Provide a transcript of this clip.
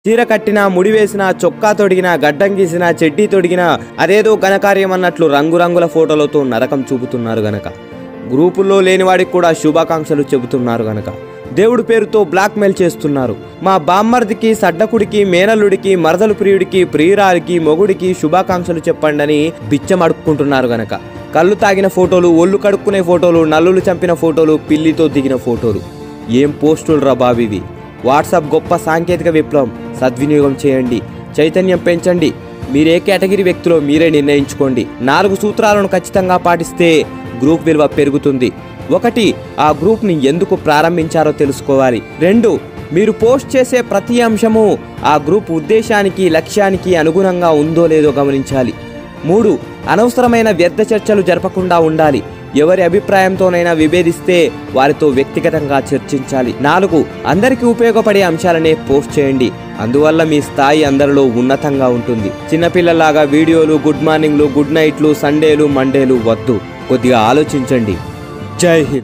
చీర కట్టినా, ముడి వేసినా, చొక్కా తొడిగినా, గడ్డం గీసినా, చెడ్డీ తొడిగినా అదేదో ఘనకార్యం అన్నట్లు రంగురంగుల ఫోటోలతో నరకం చూపుతున్నారు గనక, గ్రూపుల్లో లేనివాడికి కూడా శుభాకాంక్షలు చెబుతున్నారు గనక, దేవుడి పేరుతో బ్లాక్మెయిల్ చేస్తున్నారు. మా బామ్మర్దికి, సడ్డకుడికి, మేనల్లుడికి, మరదలు ప్రియుడికి, ప్రియురాలికి, మొగుడికి శుభాకాంక్షలు చెప్పండని బిచ్చం అడుక్కుంటున్నారు గనక, కళ్ళు తాగిన ఫోటోలు, ఒళ్ళు కడుక్కునే ఫోటోలు, నల్లులు చంపిన ఫోటోలు, పిల్లితో దిగిన ఫోటోలు. ఏం పోస్టులు రా బాబివి. వాట్సాప్ గొప్ప సాంకేతిక విప్లవం. సద్వినియోగం చేయండి, చైతన్యం పెంచండి. మీరే కేటగిరీ వ్యక్తులో మీరే నిర్ణయించుకోండి. 4 సూత్రాలను ఖచ్చితంగా పాటిస్తే గ్రూప్ విలువ పెరుగుతుంది. 1, ఆ గ్రూప్ని ఎందుకు ప్రారంభించారో తెలుసుకోవాలి. 2, మీరు పోస్ట్ చేసే ప్రతి అంశము ఆ గ్రూప్ ఉద్దేశానికి, లక్ష్యానికి అనుగుణంగా ఉందో లేదో గమనించాలి. 3, అనవసరమైన వ్యర్థ చర్చలు జరపకుండా ఉండాలి. ఎవరి అభిప్రాయంతోనైనా విభేదిస్తే వారితో వ్యక్తిగతంగా చర్చించాలి. 4, అందరికీ ఉపయోగపడే అంశాలనే పోస్ట్ చేయండి. అందువల్ల మీ స్థాయి అందరిలో ఉన్నతంగా ఉంటుంది. చిన్నపిల్లలాగా వీడియోలు, గుడ్ మార్నింగ్లు, గుడ్ నైట్లు, సండేలు, మండేలు వద్దు. కొద్దిగా ఆలోచించండి. జై హింద్.